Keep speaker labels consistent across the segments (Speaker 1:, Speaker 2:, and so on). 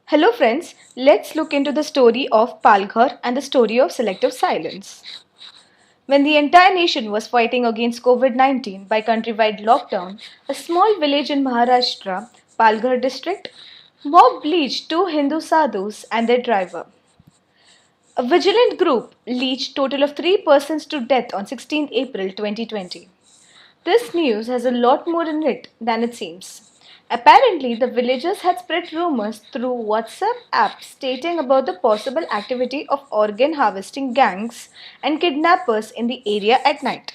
Speaker 1: Hello friends, let's look into the story of Palghar and the story of selective silence. When the entire nation was fighting against COVID-19 by countrywide lockdown, a small village in Maharashtra, Palghar district, mob bleached two Hindu sadhus and their driver. A vigilant group leached total of 3 persons to death on 16th April 2020. This news has a lot more in it than it seems. Apparently, the villagers had spread rumors through WhatsApp apps stating about the possible activity of organ harvesting gangs and kidnappers in the area at night.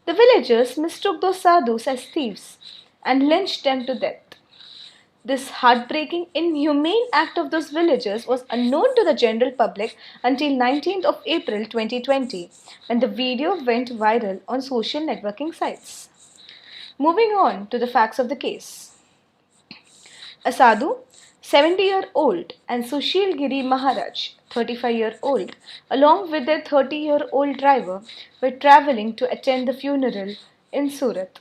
Speaker 1: The villagers mistook those sadhus as thieves and lynched them to death. This heartbreaking, inhumane act of those villagers was unknown to the general public until 19th of April 2020 when the video went viral on social networking sites. Moving on to the facts of the case. A sadhu, 70-year-old, and Sushil Giri Maharaj, 35-year-old, along with their 30-year-old driver, were travelling to attend the funeral in Surat.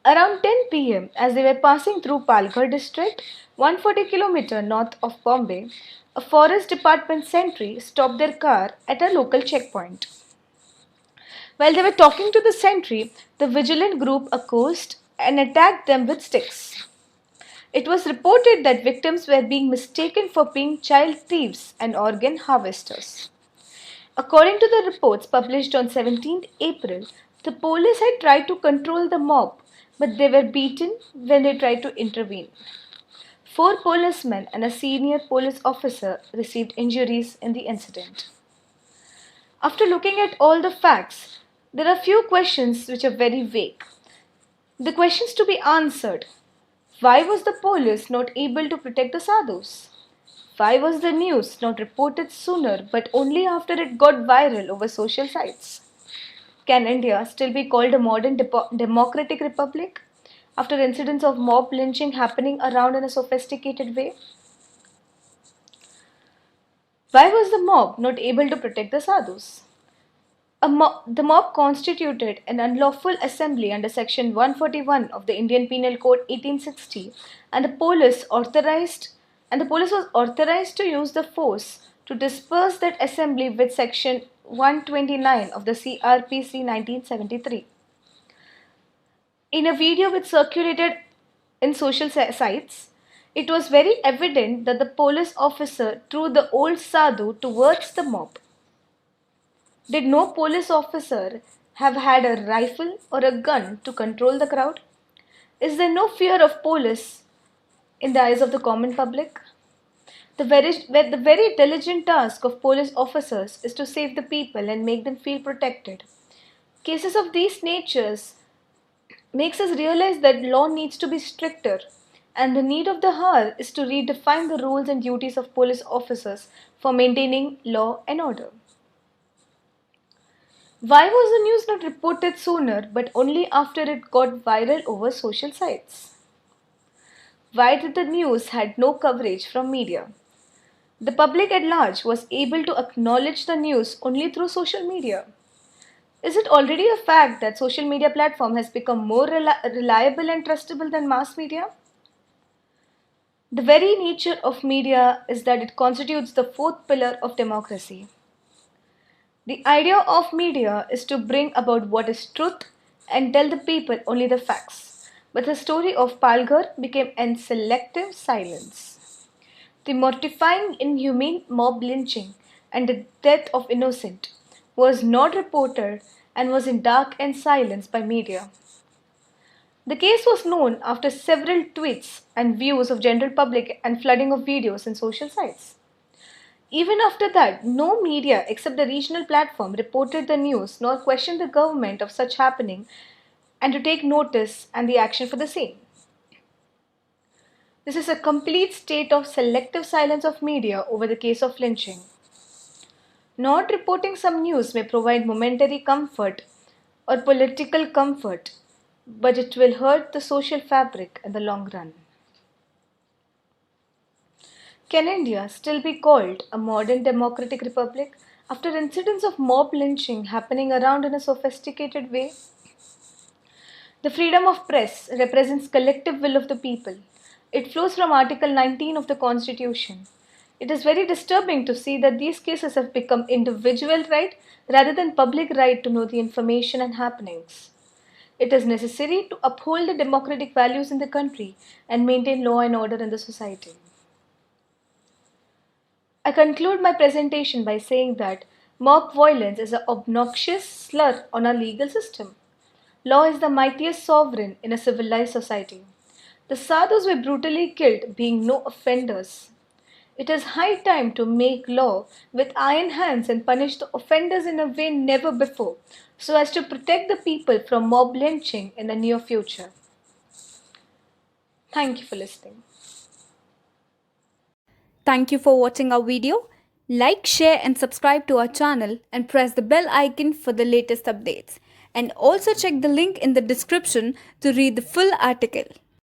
Speaker 1: Around 10 p.m., as they were passing through Palghar district, 140 km north of Bombay, a forest department sentry stopped their car at a local checkpoint. While they were talking to the sentry, the vigilant group accosted and attacked them with sticks. It was reported that victims were being mistaken for being child thieves and organ harvesters. According to the reports published on 17th April, the police had tried to control the mob, but they were beaten when they tried to intervene. 4 policemen and a senior police officer received injuries in the incident. After looking at all the facts, there are few questions which are very vague. The questions to be answered: why was the police not able to protect the sadhus? Why was the news not reported sooner but only after it got viral over social sites? Can India still be called a modern democratic republic after incidents of mob lynching happening around in a sophisticated way? Why was the mob not able to protect the sadhus? The mob constituted an unlawful assembly under Section 141 of the Indian Penal Code 1860, and the police was authorized to use the force to disperse that assembly with Section 129 of the CRPC 1973. In a video which circulated in social sites, it was very evident that the police officer threw the old sadhu towards the mob. Did no police officer have had a rifle or a gun to control the crowd? Is there no fear of police in the eyes of the common public? The very diligent task of police officers is to save the people and make them feel protected. Cases of these natures makes us realize that law needs to be stricter, and the need of the hour is to redefine the roles and duties of police officers for maintaining law and order. Why was the news not reported sooner but only after it got viral over social sites? Why did the news had no coverage from media? The public at large was able to acknowledge the news only through social media. Is it already a fact that social media platform has become more reliable and trustable than mass media? The very nature of media is that it constitutes the fourth pillar of democracy. The idea of media is to bring about what is truth and tell the people only the facts. But the story of Palghar became an selective silence. The mortifying, inhumane mob lynching and the death of innocent was not reported and was in dark and silence by media. The case was known after several tweets and views of general public and flooding of videos in social sites. Even after that, no media except the regional platform reported the news nor questioned the government of such happening and to take notice and the action for the same. This is a complete state of selective silence of media over the case of lynching. Not reporting some news may provide momentary comfort or political comfort, but it will hurt the social fabric in the long run. Can India still be called a modern democratic republic after incidents of mob lynching happening around in a sophisticated way? The freedom of press represents collective will of the people. It flows from Article 19 of the Constitution. It is very disturbing to see that these cases have become individual right rather than public right to know the information and happenings. It is necessary to uphold the democratic values in the country and maintain law and order in the society. I conclude my presentation by saying that mob violence is an obnoxious slur on our legal system. Law is the mightiest sovereign in a civilized society. The Sadhus were brutally killed, being no offenders. It is high time to make law with iron hands and punish the offenders in a way never before, so as to protect the people from mob lynching in the near future. Thank you for listening.
Speaker 2: Thank you for watching our video. Like, share and subscribe to our channel and press the bell icon for the latest updates. And also check the link in the description to read the full article.